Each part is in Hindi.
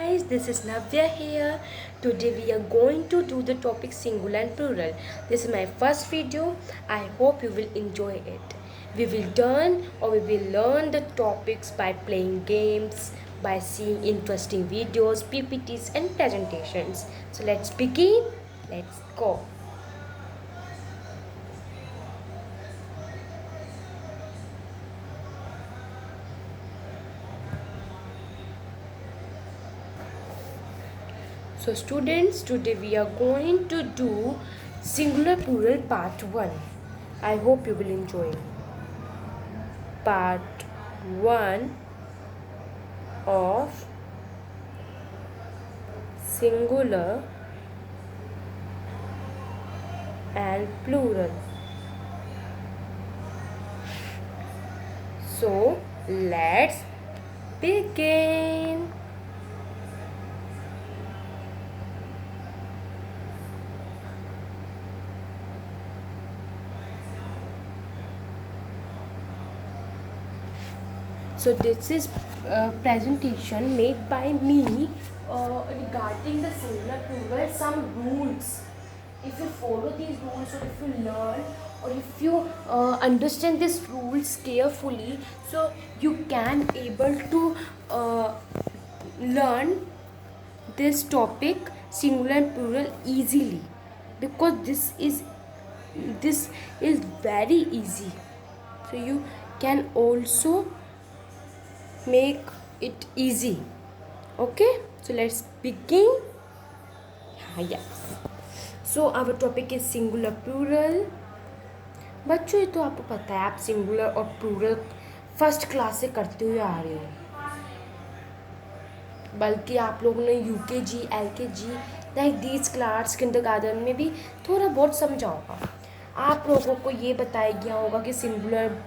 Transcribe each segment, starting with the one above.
guys, this is Navya here. Today we are going to do the topic singular and plural. This is my first video. I hope you will enjoy it. We will learn the topics by playing games, by seeing interesting videos, PPTs and presentations. So let's begin. Let's go. So students, today we are going to do singular plural part 1. I hope you will enjoy part 1 of singular and plural. So let's begin. So this is a presentation made by me regarding the singular plural, some rules. If you follow these rules, or if you learn, or if you understand these rules carefully, so you can able to learn this topic singular and plural easily, because this is very easy. So you can also make it easy. Okay, so let's begin. Yes, so our topic is singular plural. बच्चों, ये तो आपको पता है, आप सिंगुलर और प्लूरल फर्स्ट क्लास से करते हुए आ रहे हो, बल्कि आप लोगों ने UKG LKG like these class kindergarten में भी थोड़ा बहुत समझा होगा. आप लोगों को ये बताया गया होगा कि सिंगुलर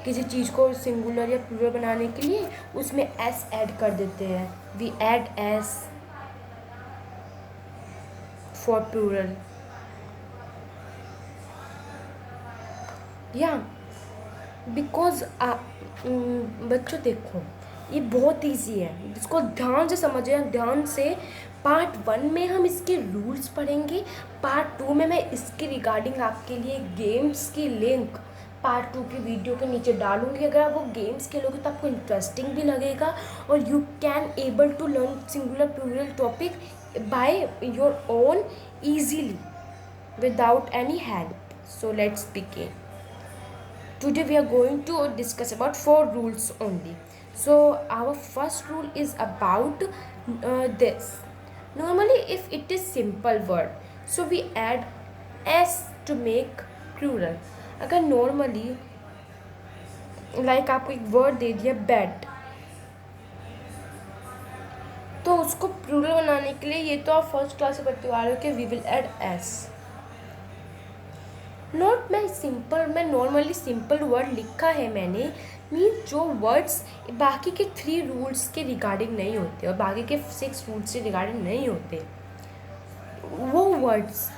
किसी चीज़ को सिंगुलर या प्लूरल बनाने के लिए उसमें एस ऐड कर देते हैं. We add S for plural. या बिकॉज बच्चों देखो, ये बहुत इजी है, इसको ध्यान से समझिए. ध्यान से पार्ट 1 में हम इसके रूल्स पढ़ेंगे. पार्ट 2 में मैं इसके रिगार्डिंग आपके लिए गेम्स की लिंक पार्ट 2 की वीडियो के नीचे डालूंगी. अगर आप वो गेम्स खेलोगे तो आपको इंटरेस्टिंग भी लगेगा और you can able to learn singular plural topic by your own easily without any help. So let's begin. Today we are going to discuss about 4 rules only. So our first rule is about this. Normally if it is simple word, so we add s to make plural. अगर normally like आपको एक word दे दिया bed, तो उसको plural बनाने के लिए ये तो आप फर्स्ट क्लास से पढ़ते आ रहे हो कि we will add s. Not मैं नॉर्मली सिंपल वर्ड लिखा है मैंने, मीन जो वर्ड्स बाकी के 3 रूल्स के रिगार्डिंग नहीं होते और बाकी के 6 रूल्स के रिगार्डिंग नहीं होते, वो वर्ड्स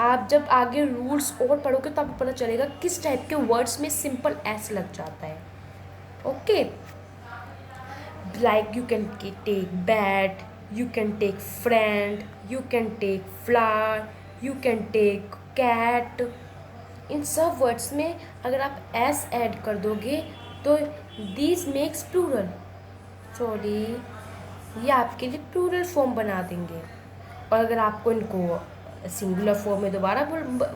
आप जब आगे रूल्स और पढ़ोगे तो आपको पता चलेगा किस टाइप के वर्ड्स में सिंपल एस लग जाता है. Okay, like you can take bat, you can take friend, you can take flower, you can take cat. इन सब वर्ड्स में अगर आप एस ऐड कर दोगे तो दिस मेक्स प्लूरल. सॉरी, ये आपके लिए प्लूरल फॉर्म बना देंगे. और अगर आपको इनको सिंगुलर फॉर्म में दोबारा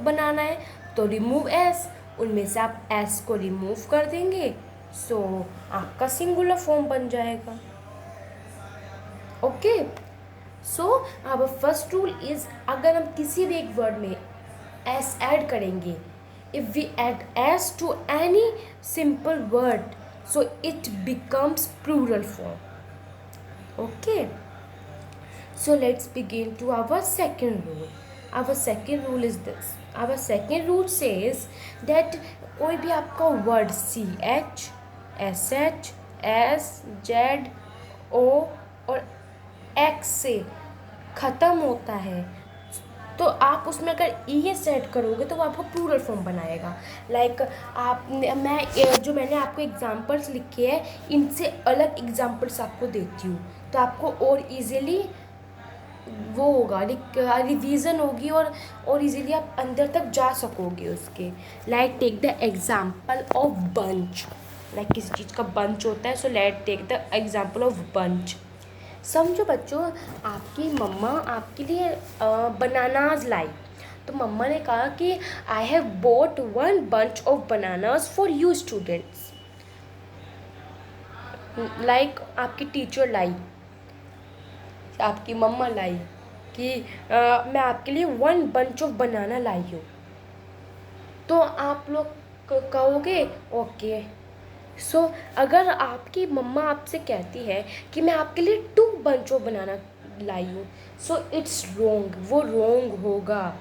बनाना है तो रिमूव एस, उनमें से आप एस को रिमूव कर देंगे, सो आपका सिंगुलर फॉर्म बन जाएगा. Okay, so our first rule is, अगर हम किसी भी एक वर्ड में एस ऐड करेंगे, if we add s to any simple word, so it becomes plural form. Okay, so let's begin to our second rule. Our second rule is this. Our second rule says that कोई भी आपका word ch, sh, s, z, o और x से ख़त्म होता है तो आप उसमें अगर ईएस ऐड करोगे तो वो आपको प्लूरल फॉर्म बनाएगा। लाइक जो मैंने आपको एग्जांपल्स लिखे हैं, इनसे अलग एग्जांपल्स आपको देती हूँ, तो आपको और इजीली वो होगा, रिवीजन होगी, और इजीली आप अंदर तक जा सकोगे उसके। Like take the example of bunch. Like किसी चीज़ का बंच होता है, so let take the example of bunch. समझो बच्चों, आपकी मम्मा आपके लिए बनानाज लाई, तो मम्मा ने कहा कि I have boat 1 bunch of bananas for you students. Like आपकी टीचर लाई, आपकी मम्मा लाई कि मैं आपके लिए 1 bunch ऑफ बनाना लाई हूँ, तो आप लोग कहोगे ओके। सो अगर आपकी मम्मा आपसे कहती है कि मैं आपके लिए 2 bunch ऑफ बनाना लाई हूँ, सो इट्स रोंग, वो रोंग होगा,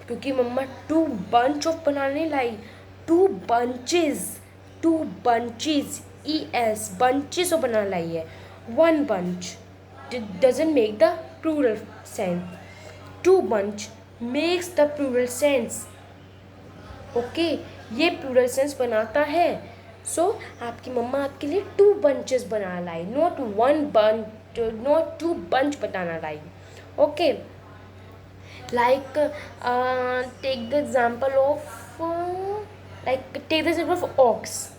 क्योंकि मम्मा 2 bunch ऑफ बनाना नहीं लाई, 2 bunches, 2 bunches, ES bunches of banana लाई है। 1 bunch doesn't make the plural sense. 2 bunch makes the plural sense. Okay, ये प्लूरल सेंस बनाता है। सो आपकी मम्मा आपके लिए 2 bunches बनाना लाई, not 1 bunch, not 2 bunch banana लाई। Okay, like take the example of ox.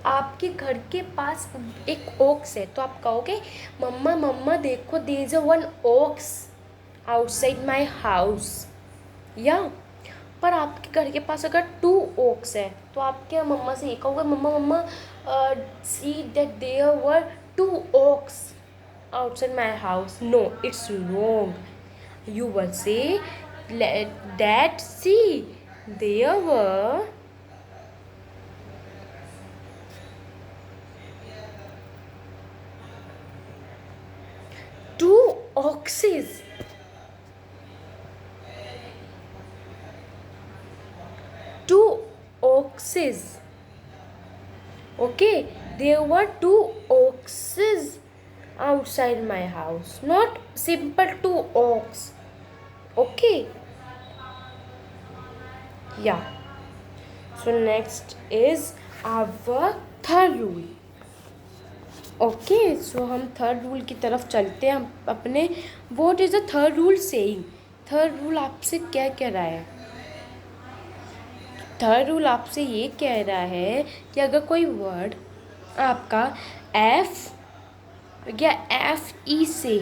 आपके घर के पास एक ओक्स है, तो आप कहोगे मम्मा मम्मा देखो, there is 1 ox outside my house. या पर आपके घर के पास अगर 2 oaks है, तो आप क्या मम्मा से ये कहोगे मम्मा मम्मा see that there were 2 oaks outside my house. No, it's wrong. You will say that see there were 2 oxes. 2 oxes. Okay, there were 2 oxes outside my house, not simple 2 oaks. Okay, yeah. So next is our third rule. Okay, so हम थर्ड रूल की तरफ चलते हैं अपने। What is the third rule saying? Third rule आपसे क्या कह रहा है? थर्ड रूल आपसे ये कह रहा है कि अगर कोई वर्ड आपका एफ या एफ ई से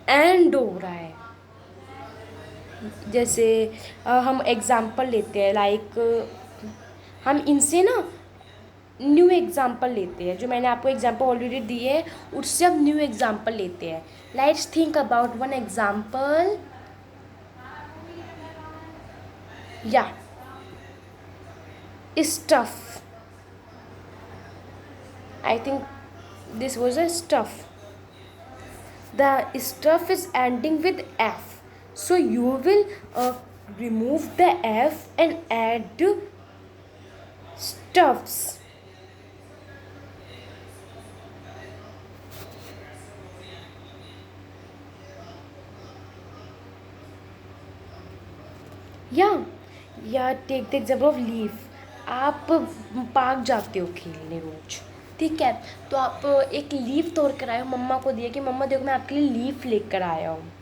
एंड हो रहा है, जैसे हम एग्ज़ाम्पल लेते हैं, लाइक हम इनसे ना न्यू एग्ज़ाम्पल लेते हैं, जो मैंने आपको एग्ज़ाम्पल ऑलरेडी दिए है उससे हम न्यू एग्ज़ाम्पल लेते हैं। Let's think about 1 example. या stuff, I think this was a stuff. The stuff is ending with F, so you will remove the F and add stuffs. या take the example of leaf. आप पार्क जाते हो खेलने रोज, ठीक है, तो आप एक लीफ तोड़ कर आए हो, मम्मा को दिया कि मम्मा देखो मैं आपके लिए लीफ लेकर आया हूँ,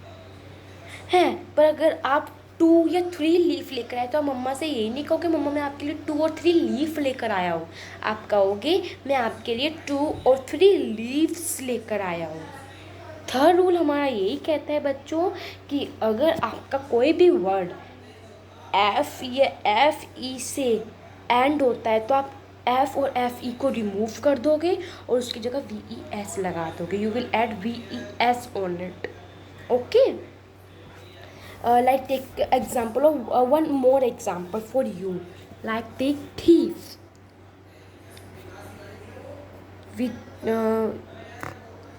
हैं। पर अगर आप 2 या 3 लीफ लेकर आए, तो आप मम्मा से यही नहीं कहोगे मम्मा मैं आपके लिए 2 और 3 लीफ लेकर आया हूँ, आप कहोगे मैं आपके लिए 2 और 3 लीव्स लेकर आया हूँ। थर्ड रूल हमारा यही कहता है बच्चों कि अगर आपका कोई भी वर्ड एफ या एफ ई से एंड होता है, तो आप एफ और एफ ई को रिमूव कर दोगे और उसकी जगह वी ई एस लगा दोगे। You will add V E S on it. Okay, like take example of one more example for you, like take thief. We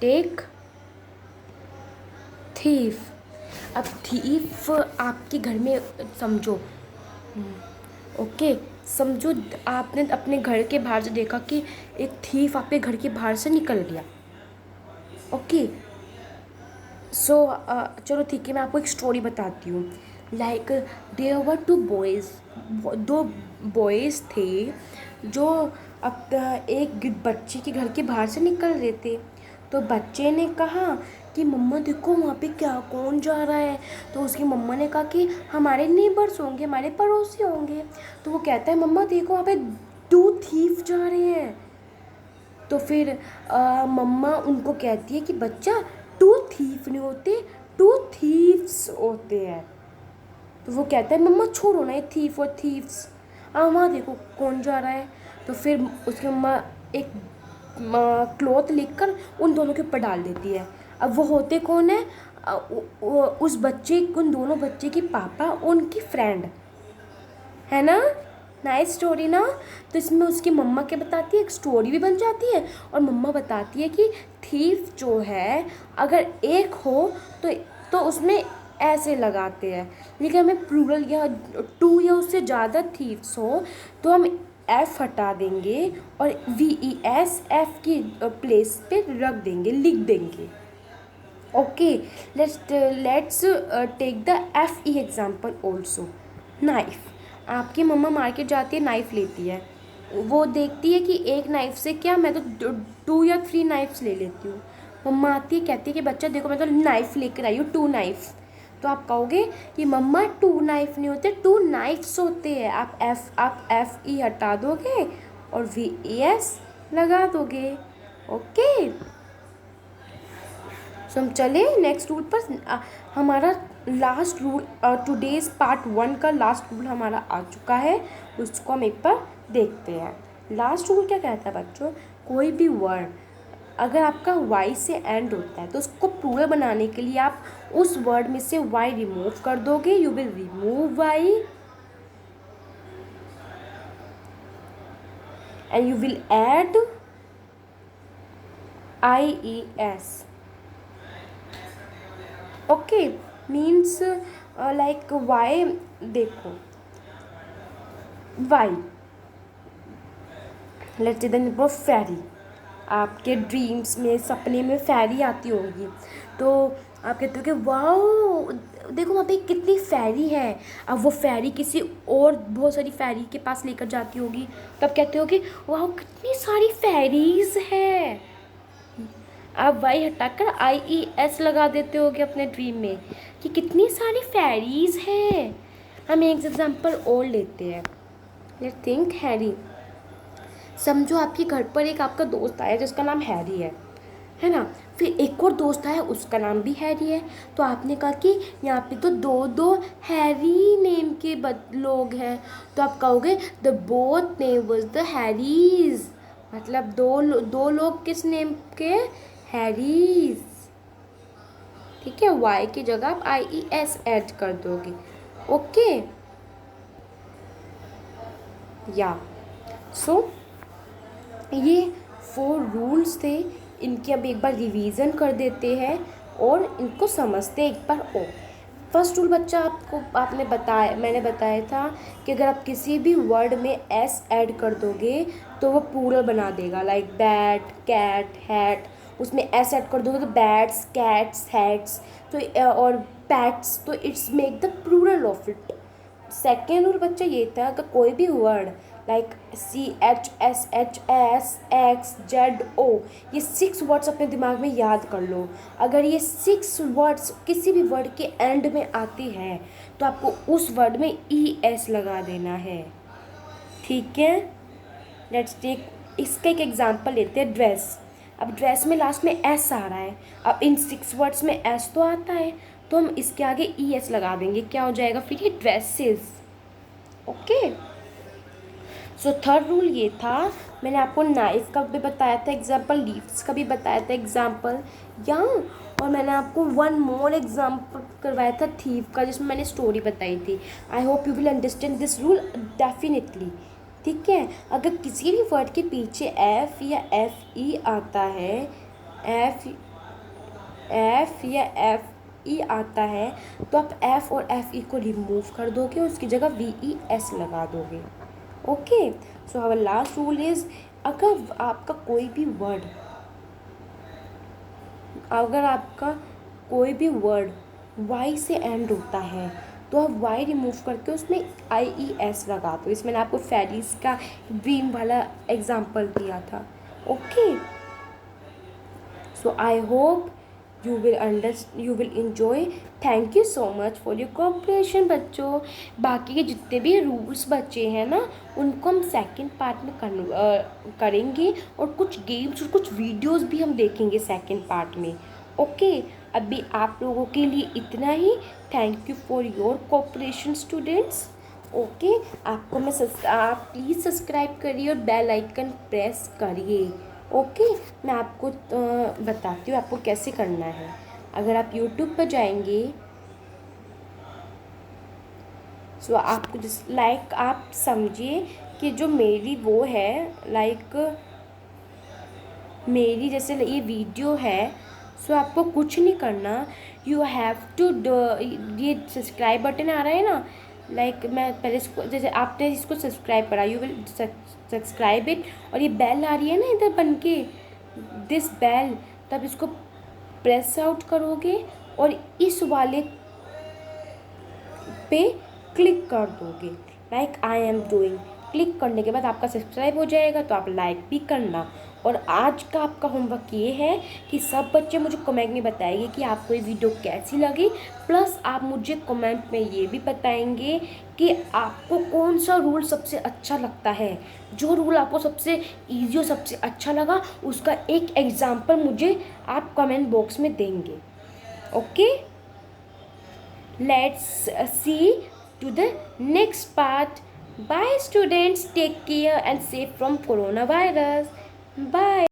take thief. अब thief आपके घर में समझो, ओके, समझो आपने अपने घर के बाहर से देखा कि एक thief आपके घर के बाहर से निकल गया। ओके, सो चलो ठीक है, मैं आपको एक स्टोरी बताती हूँ। Like there were two boys, दो बॉयज़ थे जो अब एक बच्चे के घर के बाहर से निकल रहे थे। तो बच्चे ने कहा कि मम्मा देखो वहाँ पे क्या कौन जा रहा है। तो उसकी मम्मा ने कहा कि हमारे नेबर्स होंगे, हमारे पड़ोसी होंगे। तो वो कहता है मम्मा देखो वहाँ पे 2 थीफ जा रहे हैं। तो फिर मम्मा उनको कहती है कि बच्चा 2 थीफ नहीं होते, 2 थीव्स होते हैं। तो वो कहता है मम्मा छोड़ो ना ये थीफ और थीव्स, वहाँ देखो कौन जा रहा है। तो फिर उसकी मम्मा एक क्लॉथ लेकर उन दोनों के ऊपर डाल देती है। अब वो होते कौन है? उस बच्चे, उन दोनों बच्चे के पापा, उनकी फ्रेंड, है ना। नाइस स्टोरी ना। तो इसमें उसकी मम्मा क्या बताती है, एक स्टोरी भी बन जाती है और मम्मा बताती है कि थीफ जो है अगर एक हो तो उसमें ऐसे लगाते हैं, लेकिन हमें प्लूरल या 2 या उससे ज़्यादा थीफ्स हो तो हम एफ हटा देंगे और VES एफ की प्लेस पे रख देंगे, लिख देंगे। Okay, let's take the FE example also. Knife. आपकी मम्मा मार्केट जाती है, नाइफ लेती है। वो देखती है कि एक नाइफ से क्या, मैं तो 2 या 3 नाइफ्स ले लेती हूँ। मम्मा आती है, कहती है कि बच्चा देखो मैं तो नाइफ लेकर आई हूँ, 2 नाइफ। तो आप कहोगे कि मम्मा 2 नाइफ नहीं होते, 2 नाइफ्स होते हैं। आप FE हटा दोगे और VES लगा दोगे। ओके, सो हम चले नेक्स्ट रूल पर। हमारा लास्ट रूल, टुडेज पार्ट 1 का लास्ट रूल हमारा आ चुका है, उसको हम एक बार देखते हैं। लास्ट रूल क्या कहता है बच्चों, कोई भी वर्ड अगर आपका Y से एंड होता है तो उसको प्लूरल बनाने के लिए आप उस वर्ड में से Y रिमूव कर दोगे। You will remove Y and you will add IES। Okay, means like why, देखो वाई, लेट्स देन फेरी। आपके ड्रीम्स में, सपने में फेरी आती होगी तो आप कहते हो कि वाओ देखो वहाँ पे कितनी फेरी है। अब वो फेरी किसी और बहुत सारी फेरी के पास लेकर जाती होगी, तो आप कहते हो कि वाओ कितनी सारी फेरीज है। आप वाई हटाकर IES लगा देते होगे अपने ड्रीम में कि कितनी सारी फेरीज हैं। हम एक एग्जांपल और लेते हैं। Let's think Harry. समझो आपके घर पर एक आपका दोस्त आया जिसका नाम हैरी है ना। फिर एक और दोस्त आया, उसका नाम भी हैरी है। तो आपने कहा कि यहाँ पे तो दो हैरी नेम के लोग हैं। तो आप कहोगे the both neighbours the Harry's, मतलब दो लोग किस नेम के, हैरीज। ठीक है, वाई की जगह आप IES ऐड कर दोगे। ओके या सो ये 4 रूल्स थे, इनकी अब एक बार रिवीजन कर देते हैं और इनको समझते एक बार और। फर्स्ट रूल बच्चा आपने बताया, मैंने बताया था कि अगर आप किसी भी वर्ड में S ऐड कर दोगे तो वो प्लूरल बना देगा। लाइक बैट, कैट, हैट, उसमें S ऐड कर दोगे तो बैट्स, कैट्स, हैट्स, तो और पैट्स, तो it's make the plural of it. Second rule बच्चा ये था कि कोई भी वर्ड लाइक CHSHSXZO, ये 6 वर्ड्स अपने दिमाग में याद कर लो। अगर ये 6 वर्ड्स किसी भी वर्ड के एंड में आती है तो आपको उस वर्ड में ES लगा देना है। ठीक है, लेट्स टेक इसका एक एग्जांपल लेते हैं, ड्रेस। अब ड्रेस में लास्ट में S आ रहा है, अब इन 6 वर्ड्स में S तो आता है तो हम इसके आगे ES लगा देंगे, क्या हो जाएगा फिर ये dresses. Okay, so third rule ये था, मैंने आपको नाइफ का भी बताया था एग्जाम्पल, लीव्स का भी बताया था एग्जाम्पल, या और मैंने आपको 1 मोर एग्जाम्पल करवाया था थीव का, जिसमें मैंने स्टोरी बताई थी। I hope you will understand this rule definitely. ठीक है, अगर किसी भी वर्ड के पीछे F या FE आता है, F या FE आता है तो आप F और FE को रिमूव कर दोगे, उसकी जगह VES लगा दोगे। Okay, so our last rule is, अगर आपका कोई भी वर्ड Y से एंड होता है तो आप वाई रिमूव करके उसमें IES लगा दो। इसमें मैंने आपको फेरिस का ड्रीम वाला एग्जाम्पल दिया था। Okay, so I hope you will enjoy। Thank you so much for your cooperation बच्चों। बाकी के जितने भी रूल्स बचे हैं ना, उनको हम सेकंड पार्ट में करेंगे, और कुछ गेम्स और कुछ वीडियोस भी हम देखेंगे सेकंड पार्ट में। ओके, अभी आप लोगों के लिए इतना ही। Thank you for your cooperation students. Okay, आपको आप प्लीज़ सब्सक्राइब करिए और बेल आइकन प्रेस करिए। ओके, मैं आपको बताती हूँ आपको कैसे करना है। अगर आप यूट्यूब पर जाएंगे, सो आपको लाइक आप समझिए कि जो मेरी वो है, लाइक मेरी जैसे ये वीडियो है, सो आपको कुछ नहीं करना। यू हैव टू ये सब्सक्राइब बटन आ रहा है ना, लाइक मैं पहले इसको, जैसे आपने इसको सब्सक्राइब करा, यू विल सब्सक्राइब इट, और ये बेल आ रही है ना इधर बन के, दिस बेल, तब इसको प्रेस आउट करोगे और इस वाले पे क्लिक कर दोगे, like I am doing. Click करने के बाद आपका सब्सक्राइब हो जाएगा, तो आप लाइक भी करना। और आज का आपका होमवर्क ये है कि सब बच्चे मुझे कमेंट में बताएंगे कि आपको ये वीडियो कैसी लगी, प्लस आप मुझे कमेंट में ये भी बताएंगे कि आपको कौन सा रूल सबसे अच्छा लगता है। जो रूल आपको सबसे ईजी और सबसे अच्छा लगा, उसका एक एग्जाम्पल मुझे आप कमेंट बॉक्स में देंगे। Okay, let's see to the next part. Bye students, take care and safe from coronavirus. Bye.